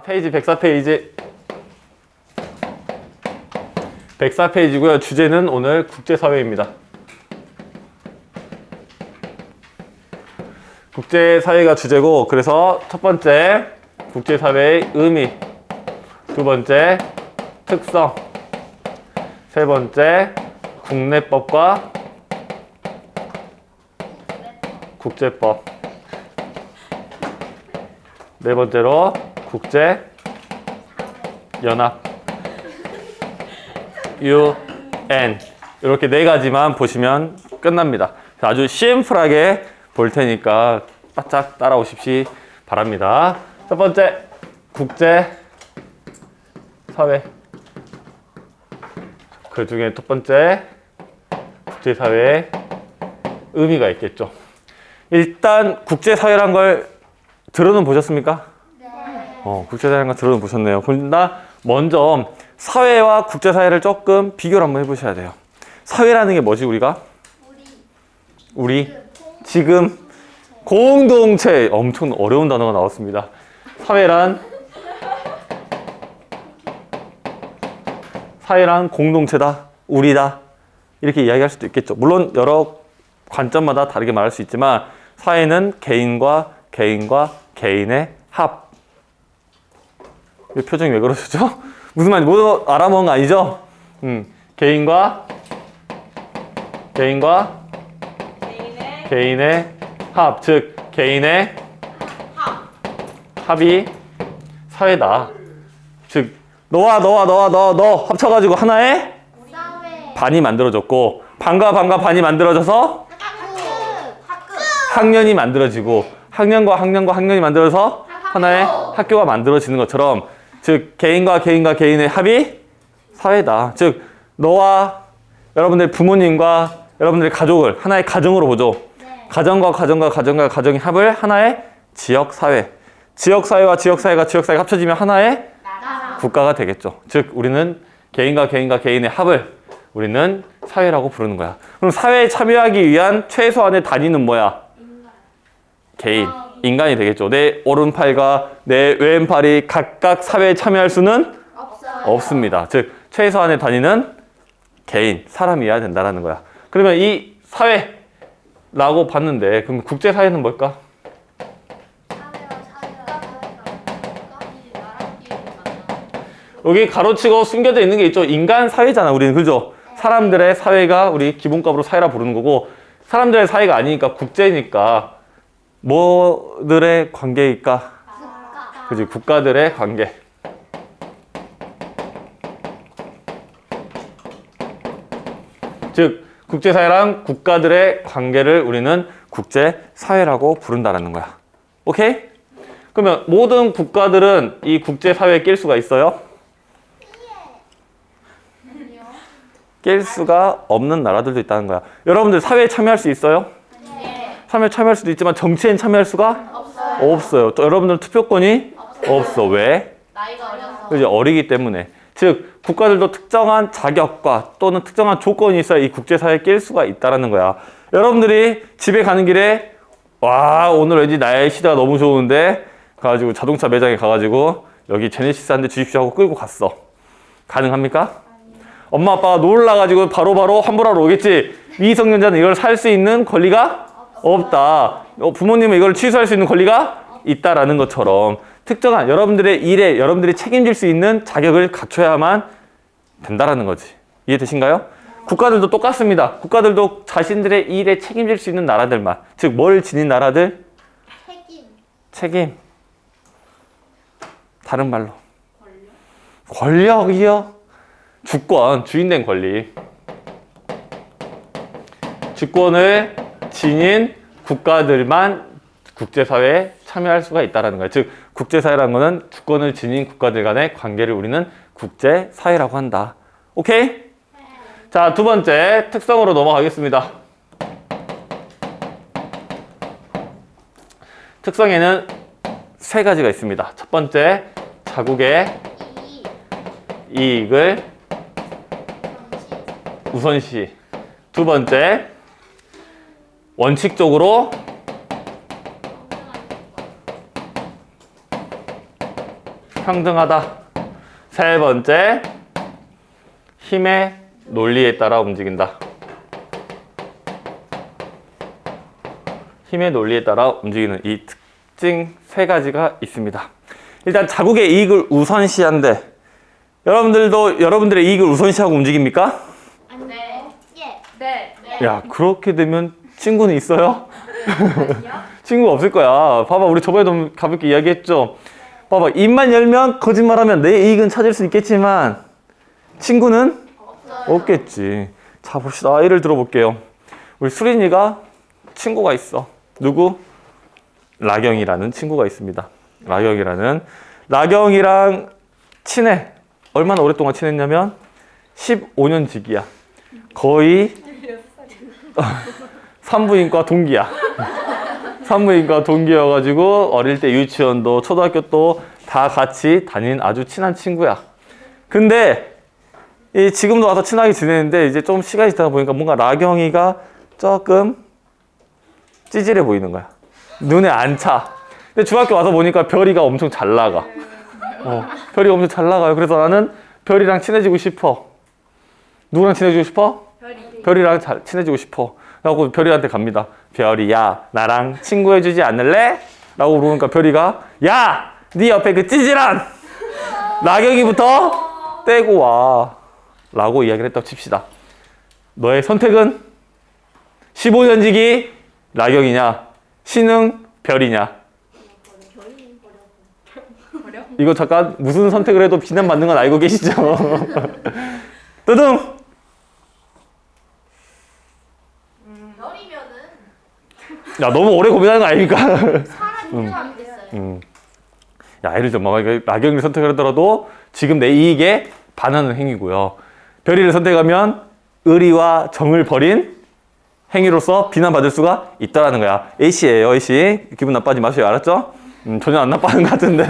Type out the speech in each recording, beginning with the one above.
페이지 104페이지 104페이지고요. 주제는 오늘 국제사회입니다. 국제사회가 주제고, 그래서 첫 번째 국제사회의 의미, 두 번째 특성, 세 번째 국내법과 국제법, 네 번째로 국제 연합 UN, 이렇게 네 가지만 보시면 끝납니다. 아주 심플하게 볼 테니까 바짝 따라오십시 바랍니다. 첫 번째 국제 사회, 그 중에 첫 번째 국제사회의 의미가 있겠죠. 일단 국제사회란 걸 들어는 보셨습니까? 네. 국제사회란 걸 들어는 보셨네요. 그러나 먼저 사회와 국제사회를 조금 비교를 한번 해보셔야 돼요. 사회라는 게 뭐지, 우리가? 우리 지금 공동체, 엄청 어려운 단어가 나왔습니다. 사회란 공동체다, 우리다, 이렇게 이야기할 수도 있겠죠. 물론 여러 관점마다 다르게 말할 수 있지만 사회는 개인과 개인의 합. 이 표정이 왜 그러시죠? 무슨 말인지 모두 알아먹은 거 아니죠? 개인과 개인의 합, 즉 개인의 합이 사회다. 즉 너와 너 합쳐가지고 하나의 사회. 반이 만들어졌고, 반과 반이 만들어져서 학급. 학년이 만들어지고, 학년과 학년이 만들어서 하나의 학교가 만들어지는 것처럼, 즉 개인과 개인의 합이 사회다. 즉 너와 여러분들 부모님과 여러분들의 가족을 하나의 가정으로 보죠. 네. 가정과 가정의 합을 하나의 지역사회, 지역사회가 합쳐지면 하나의 나라. 국가가 되겠죠. 즉 우리는 개인과 개인의 합을 우리는 사회라고 부르는 거야. 그럼 사회에 참여하기 위한 최소한의 단위는 뭐야? 개인, 인간이 되겠죠. 내 오른팔과 내 왼팔이 각각 사회에 참여할 수는 없어요. 없습니다. 즉 최소한의 단위는 개인, 사람이어야 된다는 거야. 그러면 이 사회라고 봤는데, 그럼 국제사회는 뭘까? 여기 가로치고 숨겨져 있는 게 있죠. 인간 사회잖아, 우리는. 그죠? 사람들의 사회가 우리 기본값으로 사회라 부르는 거고, 사람들의 사회가 아니니까 국제니까 뭐들의 관계일까? 그지? 국가들의 관계. 즉 국제사회랑 국가들의 관계를 우리는 국제사회라고 부른다는 거야. 오케이? 그러면 모든 국가들은 이 국제사회에 낄 수가 있어요? 낄 수가 없는 나라들도 있다는 거야. 여러분들 사회에 참여할 수 있어요? 사회에 참여할 수도 있지만 정치엔 참여할 수가 없어요. 또 여러분들은 투표권이 없어. 왜? 나이가 어려서. 그죠? 어리기 때문에. 즉 국가들도 특정한 자격과 또는 특정한 조건이 있어야 이 국제사회에 낄 수가 있다는 거야. 여러분들이 집에 가는 길에 와, 오늘 왠지 날씨가 너무 좋은데 가가지고 자동차 매장에 가가지고 여기 제네시스 한 대 주십시오 하고 끌고 갔어. 가능합니까? 엄마 아빠가 놀라가지고 바로 환불하러 오겠지. 미성년자는 이걸 살 수 있는 권리가 없다. 부모님은 이걸 취소할 수 있는 권리가 있다라는 것처럼 특정한 여러분들의 일에 여러분들이 책임질 수 있는 자격을 갖춰야만 된다라는 거지. 이해되신가요? 국가들도 똑같습니다. 국가들도 자신들의 일에 책임질 수 있는 나라들만, 즉 뭘 지닌 나라들? 책임. 다른 말로 권력이요. 주권, 주인된 권리. 주권을 지닌 국가들만 국제사회에 참여할 수가 있다는 거예요. 즉 국제사회라는 것은 주권을 지닌 국가들 간의 관계를 우리는 국제사회라고 한다. 오케이? 자, 두 번째 특성으로 넘어가겠습니다. 특성에는 세 가지가 있습니다. 첫 번째, 자국의 이익을 우선시. 두 번째, 원칙적으로 평등하다. 세 번째, 힘의 논리에 따라 움직인다. 힘의 논리에 따라 움직이는 이 특징 세 가지가 있습니다. 일단 자국의 이익을 우선시한대. 여러분들의 이익을 우선시하고 움직입니까? 네. 예. 네. 야, 그렇게 되면 친구는 있어요? 친구가 없을 거야. 봐봐, 우리 저번에도 가볍게 이야기했죠? 봐봐, 입만 열면 거짓말하면 내 이익은 찾을 수 있겠지만 친구는 없겠지. 자, 봅시다. 예를 들어볼게요. 우리 수린이가 친구가 있어. 누구? 라경이라는 친구가 있습니다. 라경이랑 친해. 얼마나 오랫동안 친했냐면 15년 지기야. 거의 산부인과 동기야. 산부인과 동기여가지고 어릴 때 유치원도 초등학교 도 다 같이 다닌 아주 친한 친구야. 근데 지금도 와서 친하게 지내는데 이제 좀 시간이 지나다 보니까 뭔가 라경이가 조금 찌질해 보이는 거야. 눈에 안 차. 근데 중학교 와서 보니까 별이가 엄청 잘 나가. 별이 엄청 잘 나가요. 그래서 나는 별이랑 친해지고 싶어. 누구랑 친해지고 싶어? 별이랑 친해지고 싶어. 라고 별이한테 갑니다. 별이야, 나랑 친구해주지 않을래? 라고 물으니까 별이가, 야! 네 옆에 그 찌질한 라경이부터 떼고 와. 라고 이야기를 했다고 칩시다. 너의 선택은 15년지기 라경이냐, 신흥 별이냐? 이거 잠깐 무슨 선택을 해도 비난받는 건 알고 계시죠? 뜨둥! 별이면은 야, 너무 오래 고민하는 거 아닙니까? 사람이 필요하면 됐어요. 야, 예를 들어, 라경이를 선택을 하더라도 지금 내 이익에 반하는 행위고요. 별이를 선택하면 의리와 정을 버린 행위로서 비난받을 수가 있다라는 거야. A씨예요, A씨. 기분 나빠하지 마세요. 알았죠? 전혀 안 나빠하는 것 같은데.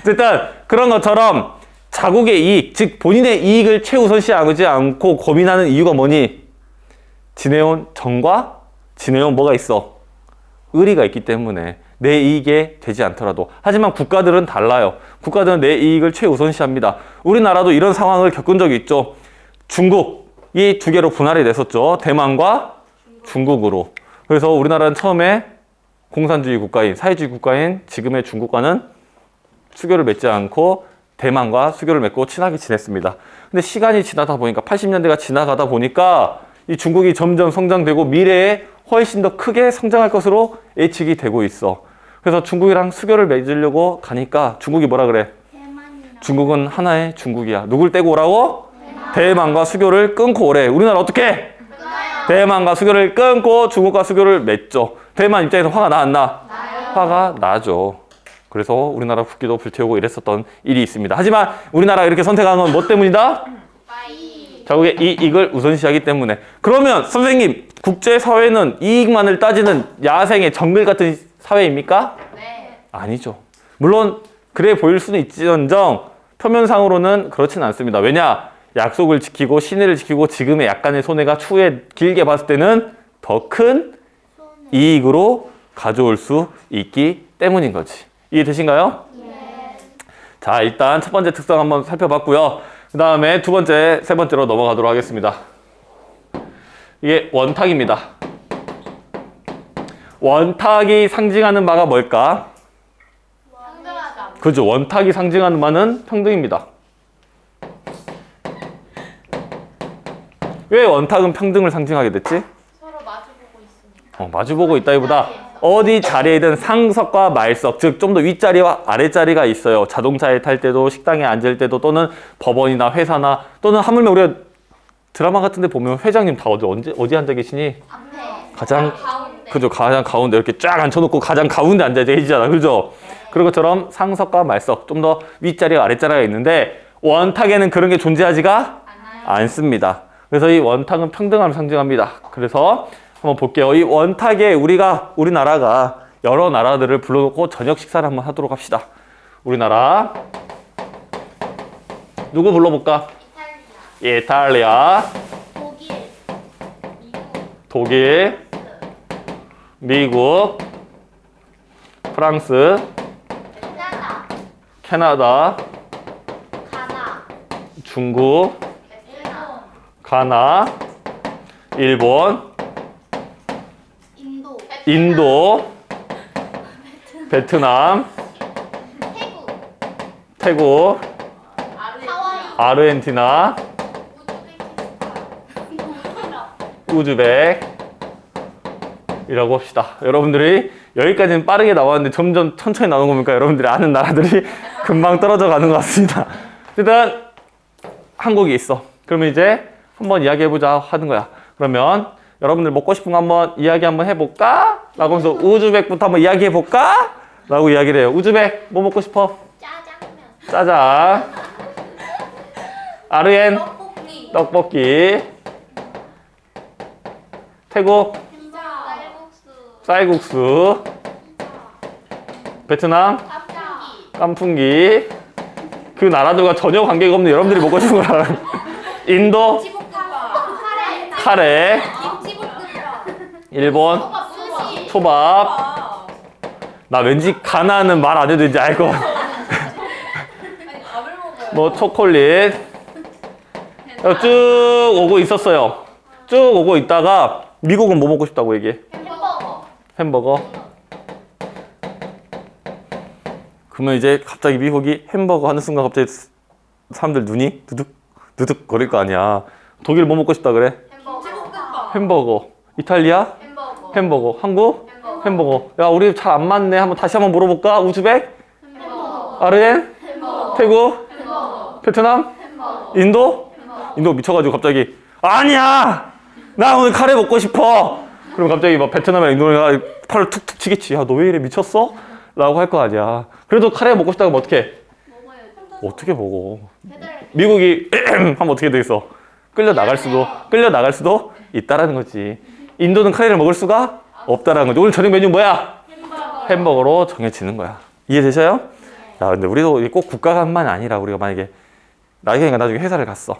어쨌든 그런 것처럼 자국의 이익, 즉 본인의 이익을 최우선시하지 않고 고민하는 이유가 뭐니? 지내온 정과 지내온 뭐가 있어? 의리가 있기 때문에 내 이익에 되지 않더라도. 하지만 국가들은 달라요. 국가들은 내 이익을 최우선시합니다. 우리나라도 이런 상황을 겪은 적이 있죠. 중국이 두 개로 분할이 됐었죠. 대만과 중국으로. 그래서 우리나라는 처음에 공산주의 국가인, 사회주의 국가인 지금의 중국과는 수교를 맺지 않고 대만과 수교를 맺고 친하게 지냈습니다. 근데 시간이 지나다 보니까 80년대가 지나가다 보니까 이 중국이 점점 성장되고 미래에 훨씬 더 크게 성장할 것으로 예측이 되고 있어. 그래서 중국이랑 수교를 맺으려고 가니까 중국이 뭐라 그래? 중국은 하나의 중국이야. 누굴 떼고 오라고? 대만과 수교를 끊고 오래. 우리나라 어떻게 해? 대만과 수교를 끊고 중국과 수교를 맺죠. 대만 입장에서 화가 나, 안 나? 화가 나죠. 그래서 우리나라 국기도 불태우고 이랬었던 일이 있습니다. 하지만 우리나라가 이렇게 선택한 건 뭐 때문이다? 자국의 이익을 우선시하기 때문에. 그러면 선생님, 국제사회는 이익만을 따지는 야생의 정글 같은 사회입니까? 네. 아니죠. 물론 그래 보일 수는 있지언정 표면상으로는 그렇지는 않습니다. 왜냐? 약속을 지키고 신의를 지키고 지금의 약간의 손해가 추후에 길게 봤을 때는 더 큰 이익으로 가져올 수 있기 때문인 거지. 이해되신가요? 네. 자, 일단 첫 번째 특성 한번 살펴봤고요. 그 다음에 두 번째, 세 번째로 넘어가도록 하겠습니다. 이게 원탁입니다. 원탁이 상징하는 바가 뭘까? 평등하다. 그죠. 원탁이 상징하는 바는 평등입니다. 왜 원탁은 평등을 상징하게 됐지? 서로 마주보고 있으니까. 마주보고 있다기보다 어디 자리에든 상석과 말석, 즉 좀 더 윗자리와 아랫자리가 있어요. 자동차에 탈 때도, 식당에 앉을 때도, 또는 법원이나 회사나, 또는 하물며 우리가 드라마 같은 데 보면 회장님 다 어디 앉아 계시니? 앞에. 가장, 가운데. 그죠. 가장 가운데 이렇게 쫙 앉혀놓고 가장 가운데 앉아 계시잖아. 그죠? 그런 것처럼 상석과 말석, 좀 더 윗자리와 아랫자리가 있는데 원탁에는 그런 게 존재하지가 않습니다. 그래서 이 원탁은 평등함을 상징합니다. 그래서 한번 볼게요. 이 원탁에 우리나라가 여러 나라들을 불러놓고 저녁 식사를 한번 하도록 합시다. 우리나라 누구 불러볼까? 이탈리아. 이탈리아, 독일. 미국. 독일, 미국, 프랑스, 캐나다. 캐나다, 가나, 중국, 베트남, 가나, 일본, 인도, 인도, 베트남, 태국, 태국, 하와이, 아르헨티나, 우즈벡 이라고 합시다. 여러분들이 여기까지는 빠르게 나왔는데 점점 천천히 나오는 겁니까? 여러분들이 아는 나라들이 금방 떨어져 가는 것 같습니다. 일단 한국이 있어. 그러면 이제 한번 이야기해보자 하는 거야. 그러면 여러분들 먹고 싶은 거 한번 이야기 한번 해볼까? 라고 하면서 우즈벡부터 한번 이야기해볼까? 라고 이야기를 해요. 우즈벡 뭐 먹고 싶어? 짜장면, 짜장, 아르헨 떡볶이, 떡볶이, 태국 피자, 쌀국수, 쌀국수, 베트남 깜짝이, 깐풍기. 그 나라들과 전혀 관계가 없는 여러분들이 먹고 싶은 거라. 인도 김치볶음밥, 카레, 카레, 김치볶음밥, 일본 스시, 초밥. 나 왠지 가나는 말 안 해도 이제 알 거. 아니 밥을 먹어요. 뭐 초콜릿 쭉 오고 있었어요. 쭉 오고 있다가 미국은 뭐 먹고 싶다고 얘기해? 햄버거, 햄버거. 그러면 이제 갑자기 미국이 햄버거 하는 순간 갑자기 사람들 눈이 두둑 거릴 거 아니야. 독일 뭐 먹고 싶다 그래? 햄버거, 햄버거. 이탈리아? 햄버거, 햄버거. 한국? 햄버거, 햄버거. 야, 우리 잘 안 맞네. 다시 한번 물어볼까? 우즈벡? 햄버거, 아르헨? 햄버거, 태국? 햄버거, 베트남? 햄버거, 인도? 햄버거, 인도 미쳐가지고 갑자기 아니야! 나 오늘 카레 먹고 싶어! 그럼 갑자기 막 베트남이나 인도네시아 팔을 툭툭 치겠지. 야, 너 왜 이래 미쳤어? 라고 할 거 아니야. 그래도 카레 먹고 싶다고 하면 어떡해? 먹어야죠. 어떻게 먹어? 배달, 미국이 하면 어떻게 되겠어? 끌려 나갈 수도 있다라는 거지. 인도는 카레를 먹을 수가 없다라는 거지. 오늘 저녁 메뉴 뭐야? 햄버거, 햄버거로 정해지는 거야. 이해되셔요? 야, 근데 우리도 꼭 국가간만 아니라 우리가 만약에 나경이가 나중에 회사를 갔어.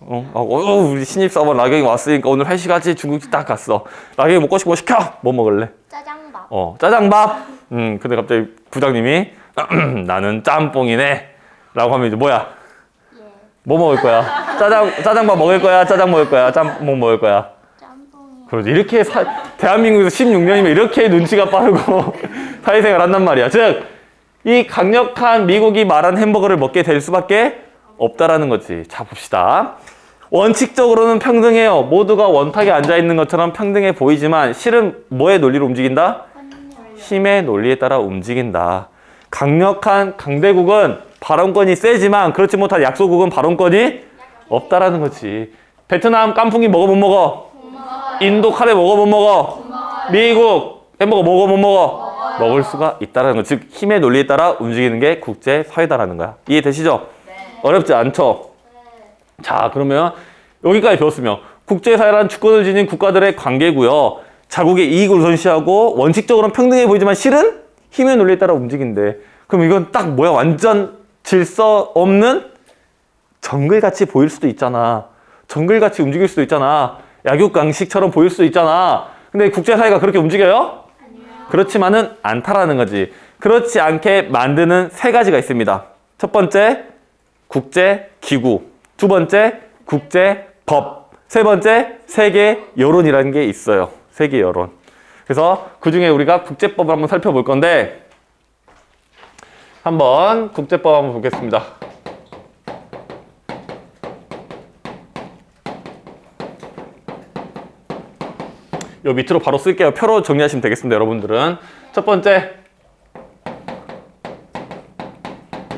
우리 신입사원 나경이 왔으니까 오늘 회식하지. 중국집 딱 갔어. 나경이 먹고 싶은 거 시켜. 뭐 먹을래? 짜장밥, 짜장밥. 근데 갑자기 부장님이 나는 짬뽕이네. 라고 하면 이제 뭐야? 예, 뭐 먹을 거야? 짜장밥 먹을 거야? 짜장 먹을 거야? 짬뽕 먹을 거야? 짬뽕이, 그러지. 이렇게 대한민국에서 16년이면 이렇게 눈치가 빠르고 사회생활 한단 말이야. 즉, 이 강력한 미국이 말한 햄버거를 먹게 될 수밖에 없다라는 거지. 자, 봅시다. 원칙적으로는 평등해요. 모두가 원탁에 앉아 있는 것처럼 평등해 보이지만 실은 뭐의 논리로 움직인다? 힘의 논리에 따라 움직인다. 강력한 강대국은 발언권이 세지만 그렇지 못한 약소국은 발언권이 없다라는 거지. 베트남 깐풍기 먹어 못 먹어? 인도 카레 먹어 못 먹어? 미국 햄버거 먹어 못 먹어? 먹을 수가 있다라는 거. 즉 힘의 논리에 따라 움직이는 게 국제 사회다라는 거야. 이해되시죠? 어렵지 않죠? 자, 그러면 여기까지 배웠으면 국제사회란 주권을 지닌 국가들의 관계고요. 자국의 이익을 우선시하고 원칙적으로는 평등해 보이지만 실은 힘의 논리에 따라 움직인대. 그럼 이건 딱 뭐야? 완전 질서 없는 정글같이 보일 수도 있잖아. 정글같이 움직일 수도 있잖아. 약육강식처럼 보일 수도 있잖아. 근데 국제사회가 그렇게 움직여요? 그렇지만은 않다라는 거지. 그렇지 않게 만드는 세 가지가 있습니다. 첫 번째, 국제기구. 두 번째, 국제법. 세 번째, 세계 여론이라는 게 있어요. 세계 여론. 그래서 그 중에 우리가 국제법을 한번 살펴볼 건데, 한번 국제법 한번 보겠습니다. 요 밑으로 바로 쓸게요. 표로 정리하시면 되겠습니다, 여러분들은. 첫 번째,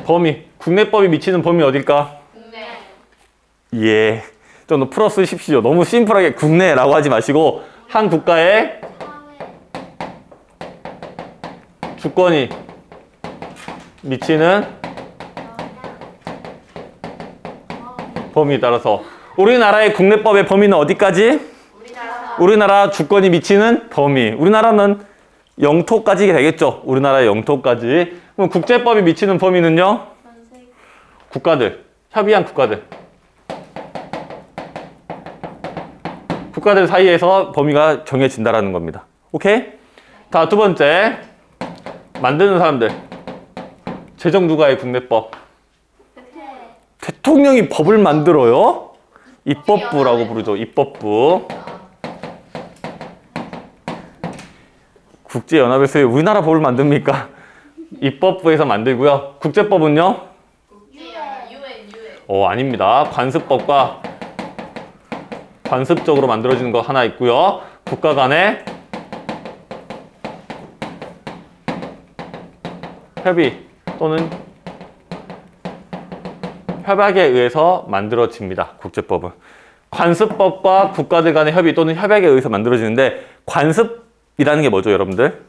범위. 국내법이 미치는 범위 어딜까? 국내, 예. 좀 더 풀어 쓰십시오. 너무 심플하게 국내라고 하지 마시고, 한 국가의 사회, 주권이 미치는 범위에 따라서. 우리나라의 국내법의 범위는 어디까지? 우리나라 주권이 미치는 범위. 우리나라는 영토까지 되겠죠. 우리나라의 영토까지. 그럼 국제법이 미치는 범위는요? 전세, 국가들. 협의한 국가들. 국가들 사이에서 범위가 정해진다라는 겁니다. 오케이? 자, 두 번째. 만드는 사람들. 제정 누가 해 국내법? 네. 대통령이 법을 만들어요? 입법부라고 부르죠. 입법부. 국제연합에서 왜 우리나라 법을 만듭니까? 입법부에서 만들고요. 국제법은요? UN. 아닙니다. 관습법과 관습적으로 만들어지는 거 하나 있고요. 국가 간의 협의 또는 협약에 의해서 만들어집니다. 국제법은. 관습법과 국가들 간의 협의 또는 협약에 의해서 만들어지는데 관습이라는 게 뭐죠, 여러분들?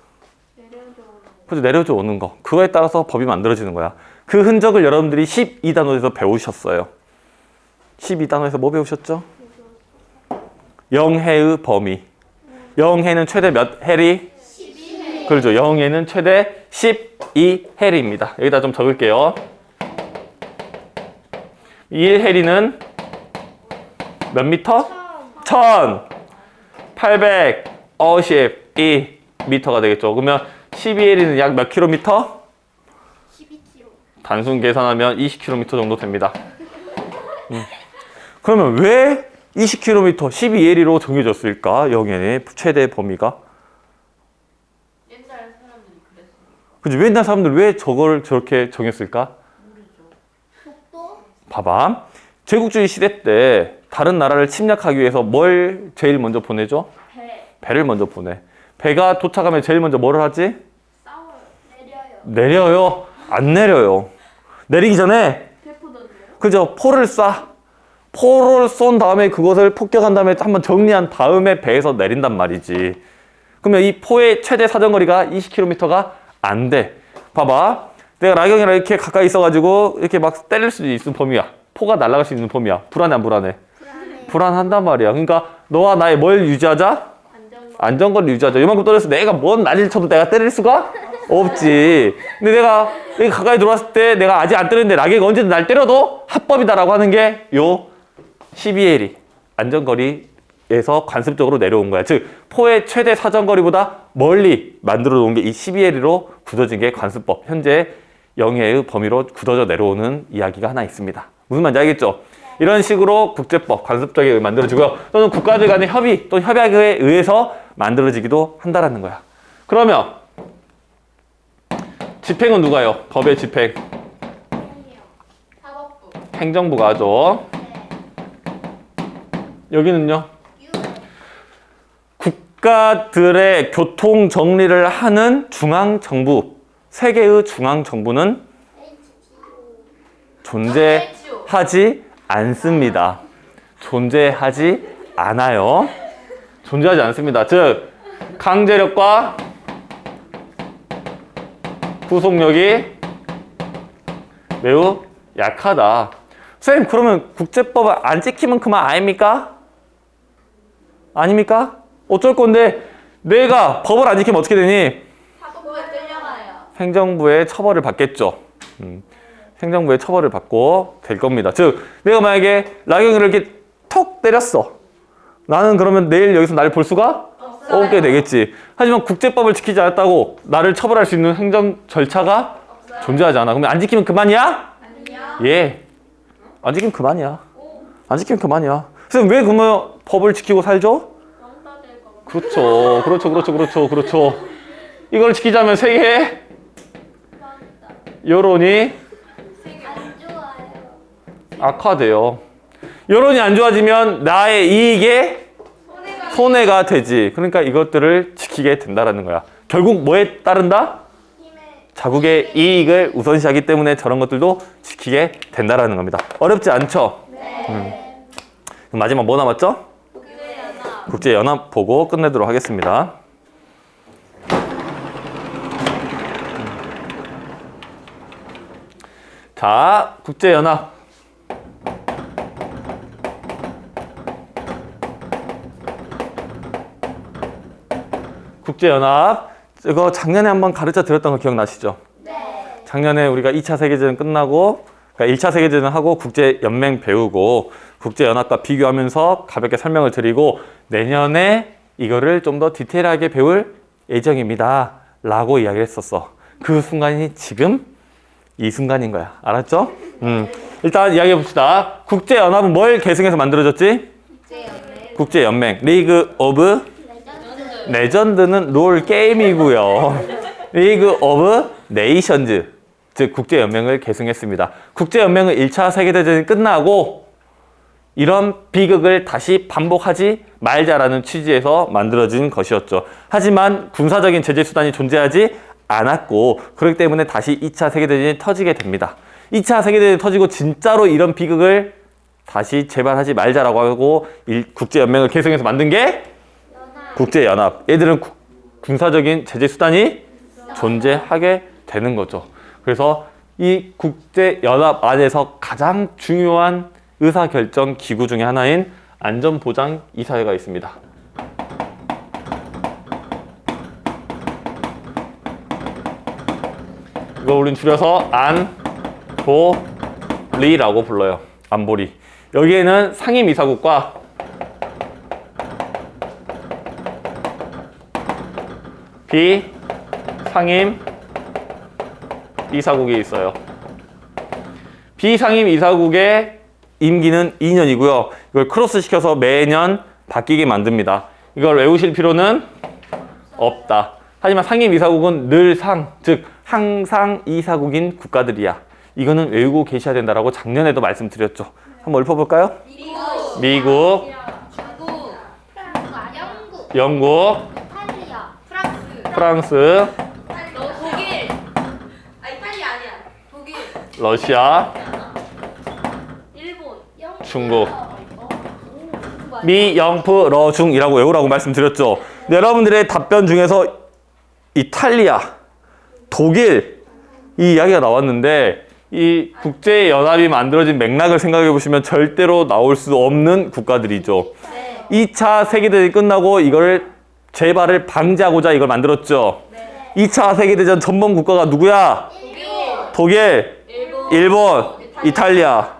그죠, 내려줘 오는 거. 그거에 따라서 법이 만들어지는 거야. 그 흔적을 여러분들이 12단원에서 배우셨어요. 12단원에서 뭐 배우셨죠? 영해의 범위. 영해는 최대 몇 해리? 12회. 그렇죠. 영해는 최대 12해리입니다. 여기다 좀 적을게요. 1해리는 몇 미터? 1852m가 되겠죠. 그러면 12해리는 약 몇 킬로미터? 12kg. 단순 계산하면 20km 정도 됩니다. 그러면 왜 20km 12해리로 정해졌을까? 영해의 최대 범위가? 옛날 사람들이 그랬어. 그죠? 옛날 사람들 왜 저걸 저렇게 정했을까? 속도? 봐봐. 제국주의 시대 때 다른 나라를 침략하기 위해서 뭘 제일 먼저 보내죠? 배. 배를 먼저 보내. 배가 도착하면 제일 먼저 뭐를 하지? 싸워요. 내려요. 내려요? 안 내려요. 내리기 전에 대포 던져요? 그죠? 포를 쏴. 포를 쏜 다음에 그것을 폭격한 다음에 한번 정리한 다음에 배에서 내린단 말이지. 그러면 이 포의 최대 사정거리가 20km가 안 돼. 봐봐. 내가 라경이랑 이렇게 가까이 있어가지고 이렇게 막 때릴 수도 있는 범위야. 포가 날아갈 수 있는 범위야. 불안해 안 불안해? 불안해. 불안한단 말이야. 그러니까 너와 나의 뭘 유지하자? 안정감. 안정거리를 유지하자. 이만큼 떨어져서 내가 뭔 난리를 쳐도 내가 때릴 수가 없지. 근데 내가 여기 가까이 들어왔을 때 내가 아직 안 때렸는데 라경이가 언제든 날 때려도 합법이다라고 하는 게 요 12해리 안전거리에서 관습적으로 내려온 거야. 즉 포의 최대 사정거리보다 멀리 만들어 놓은 게 이 12해리로 굳어진 게 관습법. 현재 영해의 범위로 굳어져 내려오는 이야기가 하나 있습니다. 무슨 말인지 알겠죠? 이런 식으로 국제법, 관습적에 만들어지고요. 또는 국가들 간의 협의 또는 협약에 의해서 만들어지기도 한다라는 거야. 그러면 집행은 누가요? 법의 집행. 사법부. 행정부가 하죠. 여기는요? UN. 국가들의 교통 정리를 하는 중앙정부, 세계의 중앙정부는 존재하지 않습니다. 존재하지 않아요. 존재하지 않습니다. 즉 강제력과 구속력이 매우 약하다. 선생님, 그러면 국제법을 안 지키면 그만 아닙니까? 아닙니까? 어쩔 건데 내가 법을 안 지키면 어떻게 되니? 사법부에 끌려가요. 행정부의 처벌을 받겠죠. 행정부의 처벌을 받고 될 겁니다. 즉 내가 만약에 라경이를 이렇게 톡 때렸어. 나는 그러면 내일 여기서 나를 볼 수가 없어요. 없게 되겠지. 하지만 국제법을 지키지 않았다고 나를 처벌할 수 있는 행정 절차가 없어요. 존재하지 않아. 그러면 안 지키면 그만이야? 아니요. 예. 안 지키면 그만이야. 안 지키면 그만이야. 선생님 왜 그러면 법을 지키고 살죠? 왕따 될 거. 그렇죠. 이걸 지키자면 세계의 여론이 안 좋아요. 악화돼요. 여론이 안 좋아지면 나의 이익에 손해가 되지. 그러니까 이것들을 지키게 된다라는 거야. 결국 뭐에 따른다? 힘에. 자국의 이익을 우선시하기 때문에 저런 것들도 지키게 된다라는 겁니다. 어렵지 않죠? 네. 그럼 마지막 뭐 남았죠? 국제연합. 국제연합 보고 끝내도록 하겠습니다. 자, 국제연합. 국제연합. 이거 작년에 한번 가르쳐 드렸던 거 기억나시죠? 네. 작년에 우리가 2차 세계대전 끝나고 그러니까 1차 세계대전 하고 국제연맹 배우고 국제연합과 비교하면서 가볍게 설명을 드리고 내년에 이거를 좀 더 디테일하게 배울 예정입니다. 라고 이야기를 했었어. 그 순간이 지금 이 순간인 거야. 알았죠? 일단 이야기해 봅시다. 국제연합은 뭘 계승해서 만들어졌지? 국제연맹. 리그 오브 레전드는 롤 게임이고요. 리그 오브 네이션즈, 즉 국제연맹을 계승했습니다. 국제연맹은 1차 세계대전이 끝나고 이런 비극을 다시 반복하지 말자라는 취지에서 만들어진 것이었죠. 하지만 군사적인 제재 수단이 존재하지 않았고 그렇기 때문에 다시 2차 세계대전이 터지게 됩니다. 2차 세계대전이 터지고 진짜로 이런 비극을 다시 재발하지 말자라고 하고 국제연맹을 계승해서 만든 게 국제연합. 얘들은 군사적인 제재 수단이 존재하게 되는 거죠. 그래서 이 국제연합 안에서 가장 중요한 의사결정 기구 중에 하나인 안전보장이사회가 있습니다. 이걸 우린 줄여서 안보리라고 불러요. 안보리. 여기에는 상임이사국과 비상임 이사국이 있어요. 비상임 이사국의 임기는 2년이고요. 이걸 크로스 시켜서 매년 바뀌게 만듭니다. 이걸 외우실 필요는 없다. 하지만 상임 이사국은 늘상, 즉 항상 이사국인 국가들이야. 이거는 외우고 계셔야 된다라고 작년에도 말씀드렸죠. 한번 읊어볼까요? 미국, 영국, 이탈리아, 프랑스, 독일. 이탈리아 아니야. 독일, 러시아, 일본, 중국. 미영프러중이라고 외우라고 말씀드렸죠. 네, 여러분들의 답변 중에서 이탈리아, 독일 이 이야기가 나왔는데 이 국제연합이 만들어진 맥락을 생각해 보시면 절대로 나올 수 없는 국가들이죠. 2차 세계대전이 끝나고 이걸 재발을 방지하고자 이걸 만들었죠. 2차 세계대전 전범 국가가 누구야? 독일, 일본, 이탈리아.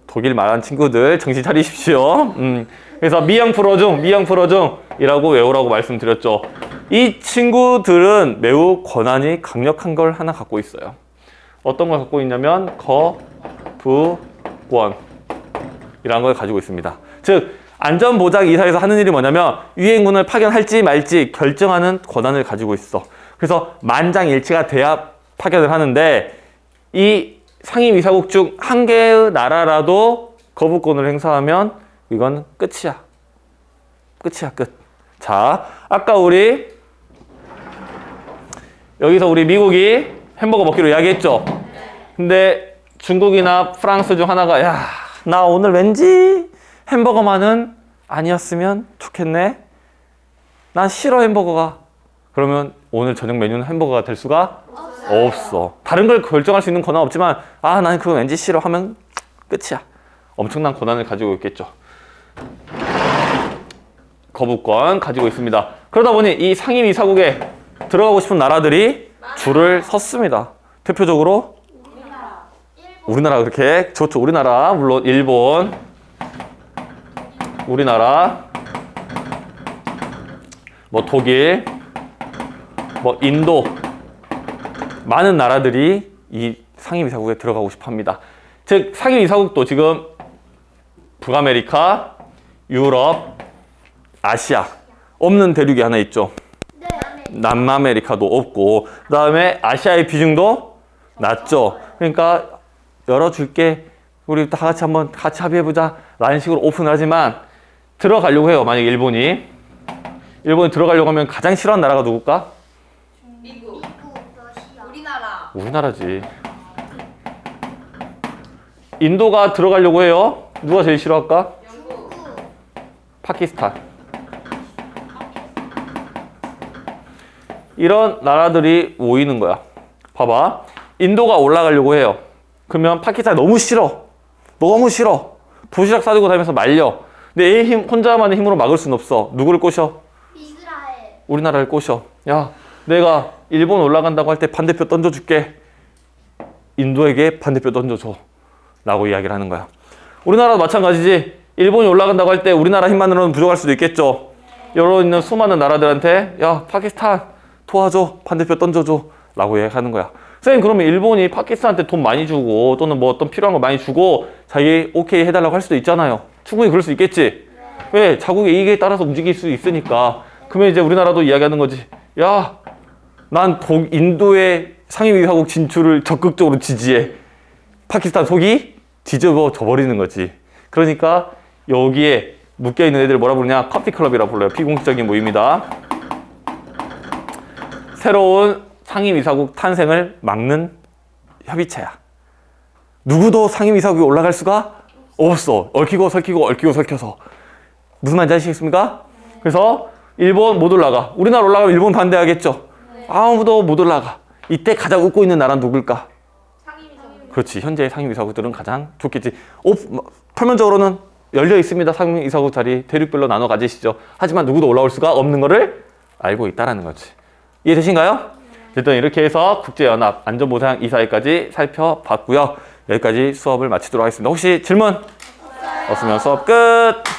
독일 말하는 친구들 정신 차리십시오. 그래서 미영프러중이라고 외우라고 말씀드렸죠. 이 친구들은 매우 권한이 강력한 걸 하나 갖고 있어요. 어떤 걸 갖고 있냐면 거부권이라는 걸 가지고 있습니다. 즉 안전보장이사에서 하는 일이 뭐냐면 유엔군을 파견할지 말지 결정하는 권한을 가지고 있어. 그래서 만장일치가 돼야 파견을 하는데 이 상임이사국 중 한 개의 나라라도 거부권을 행사하면 이건 끝이야. 끝이야, 끝. 자, 아까 여기서 우리 미국이 햄버거 먹기로 이야기했죠. 근데 중국이나 프랑스 중 하나가 야, 나 오늘 왠지 햄버거만은 아니었으면 좋겠네. 난 싫어 햄버거가. 그러면 오늘 저녁 메뉴는 햄버거가 될 수가 없어. 다른 걸 결정할 수 있는 권한 없지만 난 그거 왠지 싫어 하면 끝이야. 엄청난 권한을 가지고 있겠죠. 거부권 가지고 있습니다. 그러다 보니 이 상임이사국에 들어가고 싶은 나라들이 줄을 섰습니다. 대표적으로 우리나라 그렇게 좋죠. 우리나라 물론 일본, 우리나라, 뭐 독일, 뭐 인도 많은 나라들이 이 상임이사국에 들어가고 싶어 합니다. 즉 상임이사국도 지금 북아메리카, 유럽, 아시아 없는 대륙이 하나 있죠. 남아메리카도 없고 그 다음에 아시아의 비중도 낮죠. 그러니까 열어줄게. 우리 다 같이 한번 같이 합의해보자 라는 식으로 오픈을 하지만 들어가려고 해요. 만약 일본이 들어가려고 하면 가장 싫어하는 나라가 누굴까? 미국, 러시아, 우리나라지. 인도가 들어가려고 해요. 누가 제일 싫어할까? 영국, 파키스탄. 이런 나라들이 모이는 거야. 봐봐. 인도가 올라가려고 해요. 그러면 파키스탄이 너무 싫어. 도시락 싸들고 다니면서 말려. 근데 얘 혼자만의 힘으로 막을 수는 없어. 누구를 꼬셔? 이스라엘, 우리나라를 꼬셔. 야, 내가 일본 올라간다고 할 때 반대표 던져줄게. 인도에게 반대표 던져줘. 라고 이야기를 하는 거야. 우리나라도 마찬가지지. 일본이 올라간다고 할 때 우리나라 힘만으로는 부족할 수도 있겠죠. 여러 있는 수많은 나라들한테 야, 파키스탄 도와줘. 반대표 던져줘. 라고 이야기하는 거야. 선생님 그러면 일본이 파키스탄한테 돈 많이 주고 또는 뭐 어떤 필요한 거 많이 주고 자기 오케이 해달라고 할 수도 있잖아요. 충분히 그럴 수 있겠지. 왜? 자국의 이익에 따라서 움직일 수 있으니까. 그러면 이제 우리나라도 이야기하는 거지. 야, 난 인도의 상임이사국 진출을 적극적으로 지지해. 파키스탄 속이 뒤집어져 버리는 거지. 그러니까 여기에 묶여있는 애들 뭐라 부르냐? 커피클럽이라 불러요. 비공식적인 모임이다. 새로운 상임이사국 탄생을 막는 협의체야. 누구도 상임이사국에 올라갈 수가 없어. 얽히고 설키고 얽히고 설켜서. 무슨 말인지 아시겠습니까? 그래서 일본 못 올라가. 우리나라 올라가면 일본 반대하겠죠. 아무도 못 올라가. 이때 가장 웃고 있는 나라는 누굴까? 그렇지. 현재 상임이사국들은 가장 좋겠지. 표면적으로는 열려 있습니다. 상임이사국 자리 대륙별로 나눠 가지시죠. 하지만 누구도 올라올 수가 없는 거를 알고 있다라는 거지. 이해되신가요? 일단 이렇게 해서 국제연합 안전보장이사회까지 살펴봤고요. 여기까지 수업을 마치도록 하겠습니다. 혹시 질문 없으면 수업 끝!